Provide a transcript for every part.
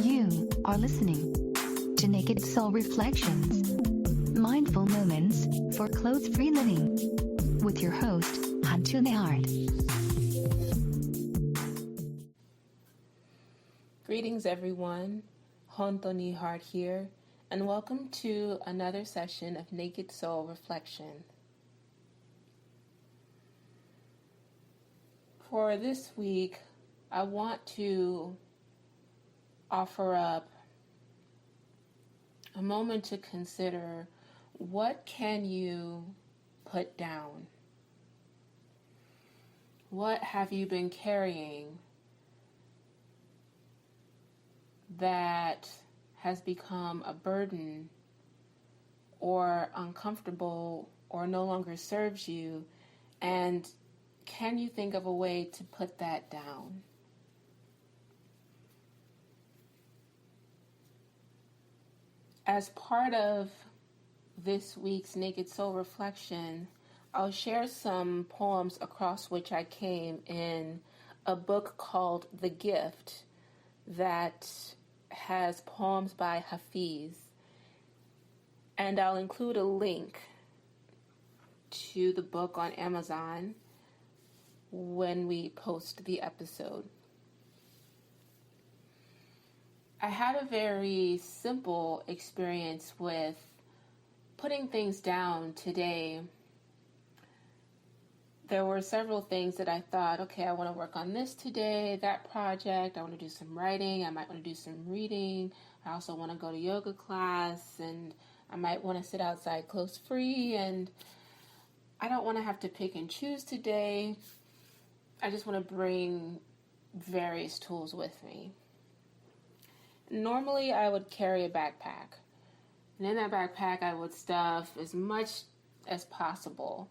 You are listening to Naked Soul Reflections, Mindful Moments for Clothes-Free Living, with your host, Hantu Nehart. Greetings, everyone. Honto Nehart here, and welcome to another session of Naked Soul Reflection. For this week, I want to offer up a moment to consider, what can you put down? What have you been carrying that has become a burden or uncomfortable or no longer serves you? And can you think of a way to put that down? As part of this week's Naked Soul Reflection, I'll share some poems across which I came in a book called The Gift that has poems by Hafiz. And I'll include a link to the book on Amazon when we post the episode. I had a very simple experience with putting things down today. There were several things that I thought, okay, I want to work on this today, that project, I want to do some writing, I might want to do some reading, I also want to go to yoga class, and I might want to sit outside clothes free, and I don't want to have to pick and choose today. I just want to bring various tools with me. Normally, I would carry a backpack. And in that backpack, I would stuff as much as possible.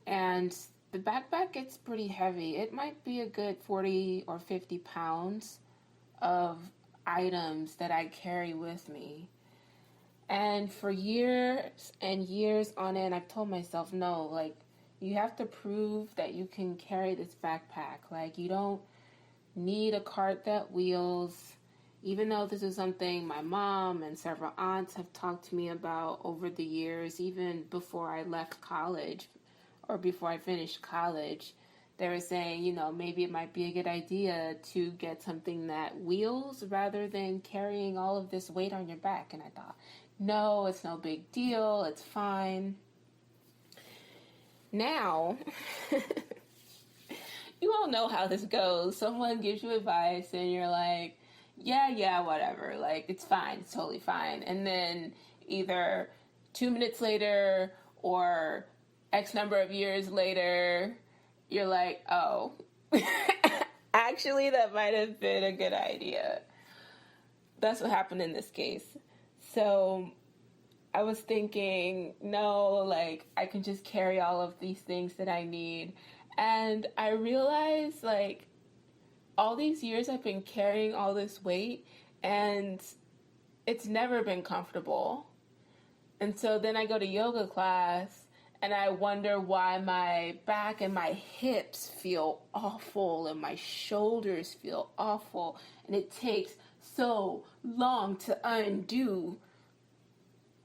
And the backpack gets pretty heavy. It might be a good 40 or 50 pounds of items that I carry with me. And for years and years on end, I've told myself, no, you have to prove that you can carry this backpack. You don't need a cart that wheels. Even though this is something my mom and several aunts have talked to me about over the years, even before I left college or before I finished college, they were saying, maybe it might be a good idea to get something that wheels rather than carrying all of this weight on your back. And I thought, no, it's no big deal. It's fine. Now, you all know how this goes. Someone gives you advice and you're like, yeah, whatever. It's fine. It's totally fine. And then either 2 minutes later or X number of years later, you're like, oh, actually, that might have been a good idea. That's what happened in this case. So I was thinking, no, I can just carry all of these things that I need. And I realized, all these years I've been carrying all this weight, and it's never been comfortable. And so then I go to yoga class, and I wonder why my back and my hips feel awful, and my shoulders feel awful, and it takes so long to undo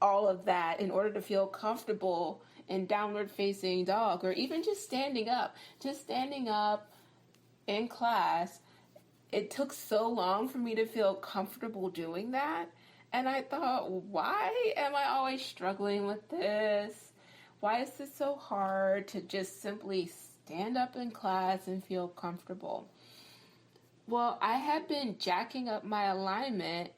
all of that in order to feel comfortable in downward facing dog, or even just standing up in class. It took so long for me to feel comfortable doing that. And I thought, why am I always struggling with this? Why is this so hard to just simply stand up in class and feel comfortable? Well, I had been jacking up my alignment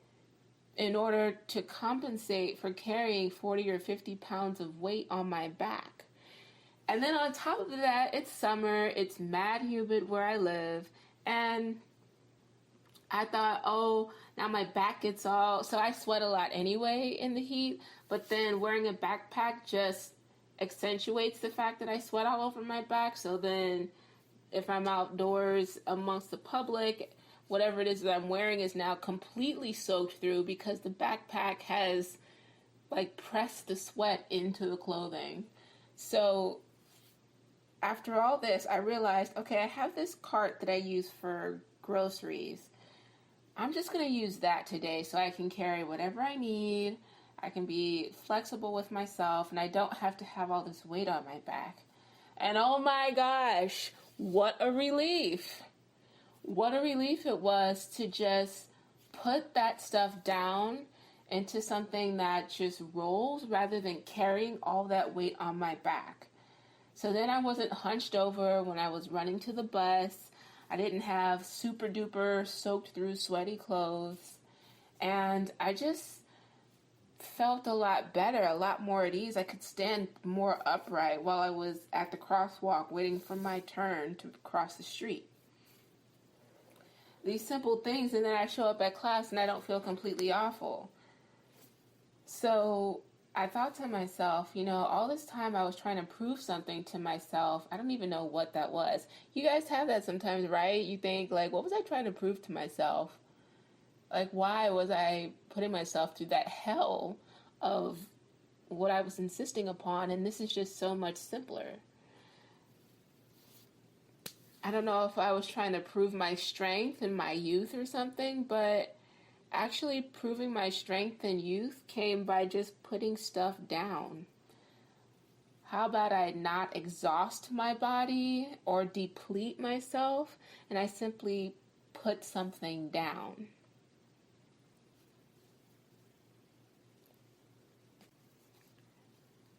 in order to compensate for carrying 40 or 50 pounds of weight on my back. And then on top of that, it's summer, it's mad humid where I live, and I thought, oh, now my back gets all, so I sweat a lot anyway in the heat, but then wearing a backpack just accentuates the fact that I sweat all over my back. So then if I'm outdoors amongst the public, whatever it is that I'm wearing is now completely soaked through because the backpack has pressed the sweat into the clothing. So after all this, I realized, okay, I have this cart that I use for groceries. I'm just going to use that today so I can carry whatever I need. I can be flexible with myself, and I don't have to have all this weight on my back. And oh my gosh, what a relief. What a relief it was to just put that stuff down into something that just rolls rather than carrying all that weight on my back. So then I wasn't hunched over when I was running to the bus. I didn't have super duper soaked through sweaty clothes. And I just felt a lot better, a lot more at ease. I could stand more upright while I was at the crosswalk waiting for my turn to cross the street. These simple things, and then I show up at class and I don't feel completely awful. So I thought to myself, all this time I was trying to prove something to myself. I don't even know what that was. You guys have that sometimes, right? You think, what was I trying to prove to myself? Why was I putting myself through that hell of what I was insisting upon? And this is just so much simpler. I don't know if I was trying to prove my strength in my youth or something, but actually proving my strength and youth came by just putting stuff down. How about I not exhaust my body or deplete myself, and I simply put something down?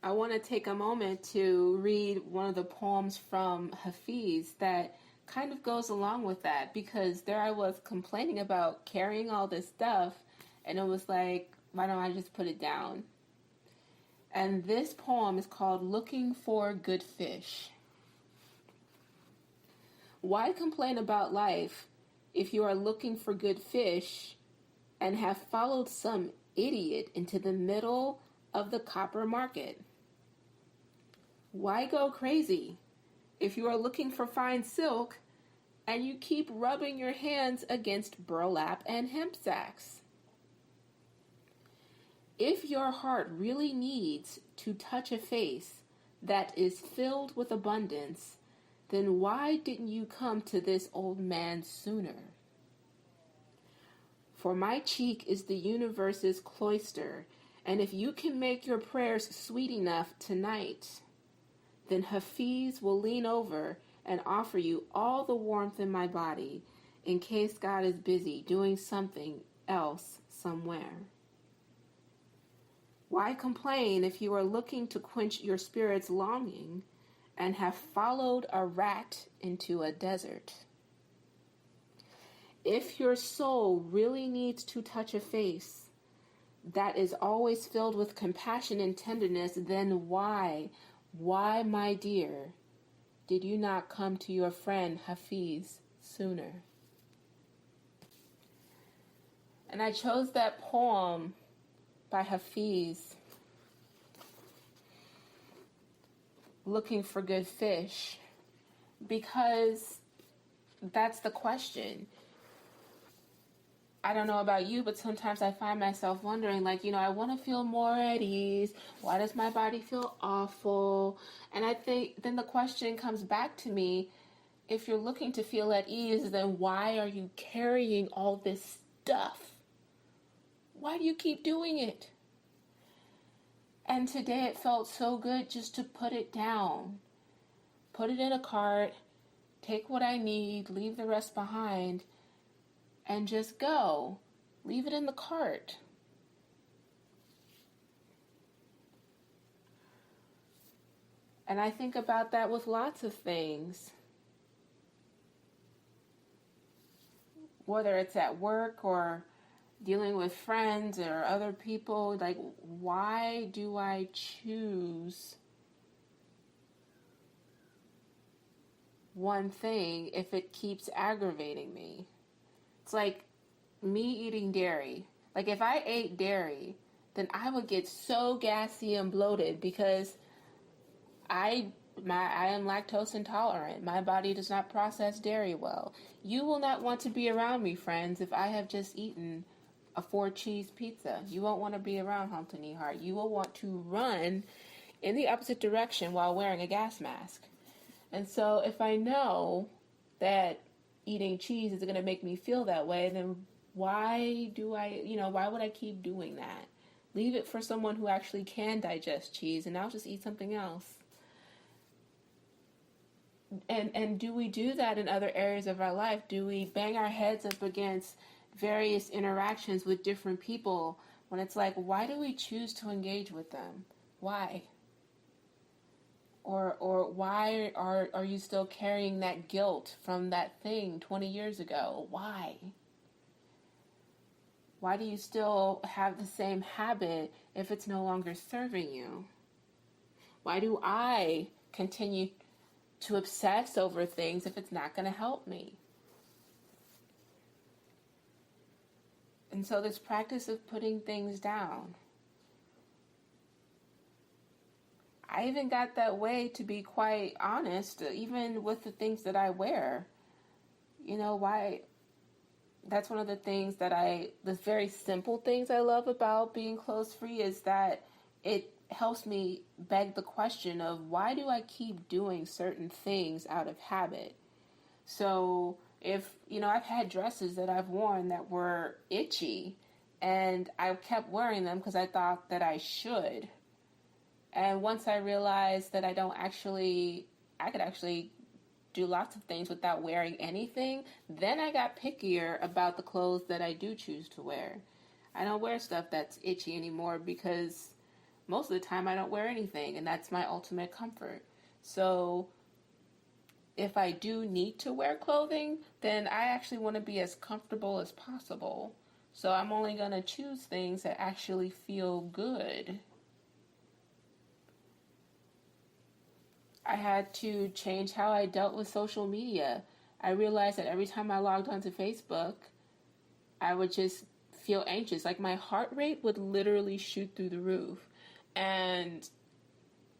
I want to take a moment to read one of the poems from Hafiz that kind of goes along with that, because there I was complaining about carrying all this stuff, and it was like, why don't I just put it down? And this poem is called Looking for Good Fish. Why complain about life if you are looking for good fish and have followed some idiot into the middle of the copper market? Why go crazy if you are looking for fine silk and you keep rubbing your hands against burlap and hemp sacks? If your heart really needs to touch a face that is filled with abundance, then why didn't you come to this old man sooner? For my cheek is the universe's cloister, and if you can make your prayers sweet enough tonight, then Hafiz will lean over and offer you all the warmth in my body in case God is busy doing something else somewhere. Why complain if you are looking to quench your spirit's longing and have followed a rat into a desert? If your soul really needs to touch a face that is always filled with compassion and tenderness, then why, my dear, did you not come to your friend Hafiz sooner? And I chose that poem by Hafiz, Looking for Good Fish, because that's the question. I don't know about you, but sometimes I find myself wondering, I want to feel more at ease. Why does my body feel awful? And I think then the question comes back to me, if you're looking to feel at ease, then why are you carrying all this stuff? Why do you keep doing it? And today it felt so good just to put it down. Put it in a cart, take what I need, leave the rest behind, and just go. Leave it in the cart. And I think about that with lots of things. Whether it's at work or dealing with friends or other people, why do I choose one thing if it keeps aggravating me? It's like me eating dairy. If I ate dairy, then I would get so gassy and bloated because I am lactose intolerant. My body does not process dairy well. You will not want to be around me, friends, if I have just eaten a 4-cheese pizza. You won't want to be around Hampton Ehart. You will want to run in the opposite direction while wearing a gas mask. And so if I know that eating cheese is going to make me feel that way, then why would I keep doing that? Leave it for someone who actually can digest cheese, and I'll just eat something else. And do we do that in other areas of our life? Do we bang our heads up against various interactions with different people when it's like, why do we choose to engage with them? Why? Or why are you still carrying that guilt from that thing 20 years ago? Why? Why do you still have the same habit if it's no longer serving you? Why do I continue to obsess over things if it's not going to help me? And so this practice of putting things down. I even got that way, to be quite honest, even with the things that I wear. Why? That's one of the things the very simple things I love about being clothes free is that it helps me beg the question of, why do I keep doing certain things out of habit? So if, I've had dresses that I've worn that were itchy, and I kept wearing them because I thought that I should. And once I realized that I could actually do lots of things without wearing anything, then I got pickier about the clothes that I do choose to wear. I don't wear stuff that's itchy anymore because most of the time I don't wear anything, and that's my ultimate comfort. So if I do need to wear clothing, then I actually want to be as comfortable as possible. So I'm only going to choose things that actually feel good. I had to change how I dealt with social media. I realized that every time I logged onto Facebook, I would just feel anxious. Like my heart rate would literally shoot through the roof. And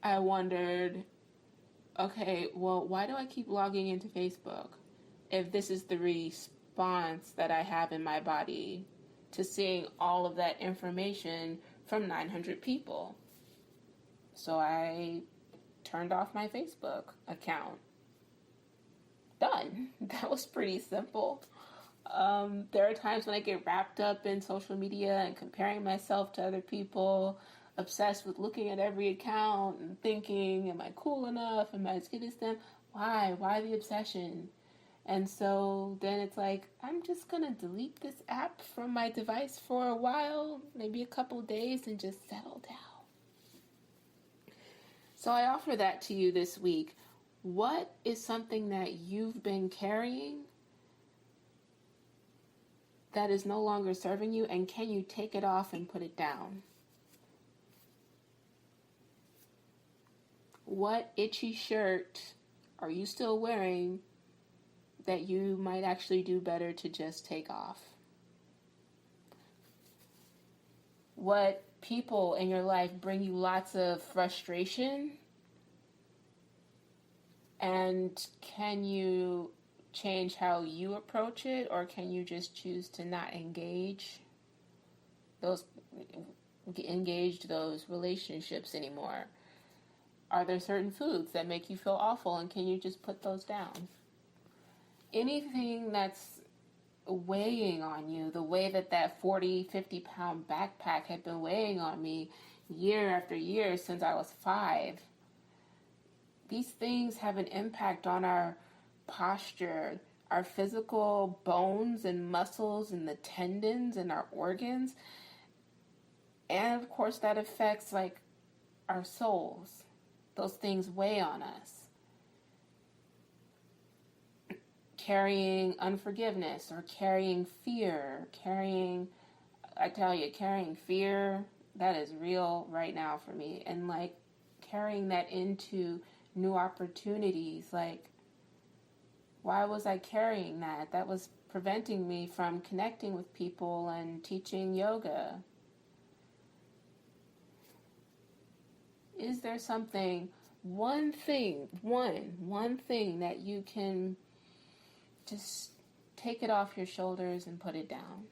I wondered, okay, well, why do I keep logging into Facebook if this is the response that I have in my body to seeing all of that information from 900 people? So I turned off my Facebook account. Done. That was pretty simple. There are times when I get wrapped up in social media and comparing myself to other people, obsessed with looking at every account and thinking, am I cool enough? Am I as good as them? Why? Why the obsession? And so then it's like, I'm just going to delete this app from my device for a while, maybe a couple days, and just settle down. So I offer that to you this week. What is something that you've been carrying that is no longer serving you, and can you take it off and put it down? What itchy shirt are you still wearing that you might actually do better to just take off? What people in your life bring you lots of frustration, and can you change how you approach it, or can you just choose to not engage those relationships anymore? Are there certain foods that make you feel awful, and can you just put those down? Anything that's weighing on you, the way that 40, 50-pound backpack had been weighing on me year after year since I was 5. These things have an impact on our posture, our physical bones and muscles and the tendons and our organs. And of course that affects our souls. Those things weigh on us. Carrying unforgiveness or carrying fear, carrying fear, that is real right now for me. And carrying that into new opportunities. Why was I carrying that? That was preventing me from connecting with people and teaching yoga. Is there something, one thing that you can just take it off your shoulders and put it down?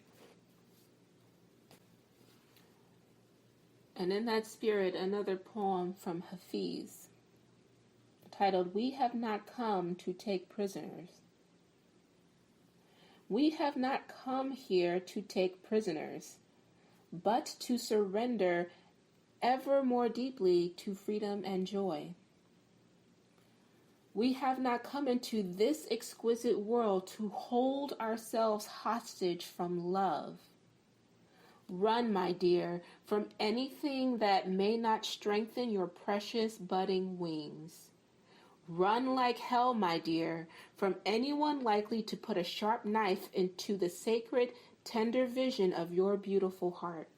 And in that spirit, another poem from Hafiz, titled, "We Have Not Come to Take Prisoners." We have not come here to take prisoners, but to surrender ever more deeply to freedom and joy. We have not come into this exquisite world to hold ourselves hostage from love. Run, my dear, from anything that may not strengthen your precious budding wings. Run like hell, my dear, from anyone likely to put a sharp knife into the sacred, tender vision of your beautiful heart.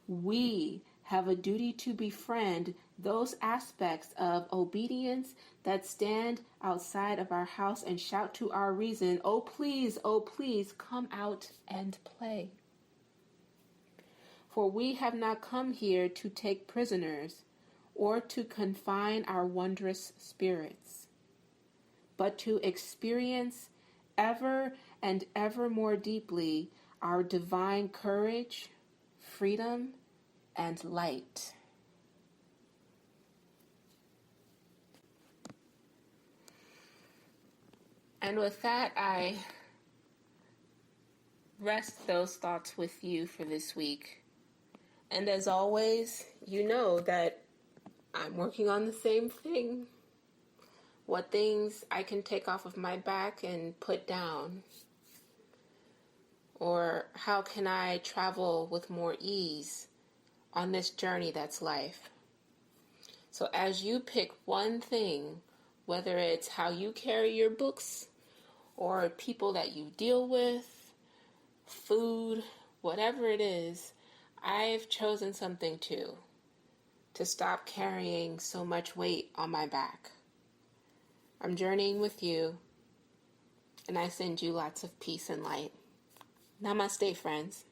We have a duty to befriend those aspects of obedience that stand outside of our house and shout to our reason, oh please, come out and play. For we have not come here to take prisoners or to confine our wondrous spirits, but to experience ever and ever more deeply our divine courage, freedom, and light. And with that, I rest those thoughts with you for this week. And as always, you know that I'm working on the same thing. What things I can take off of my back and put down. Or how can I travel with more ease on this journey that's life. So as you pick one thing, whether it's how you carry your books or people that you deal with, food, whatever it is, I've chosen something too, to stop carrying so much weight on my back. I'm journeying with you, and I send you lots of peace and light. Namaste, friends.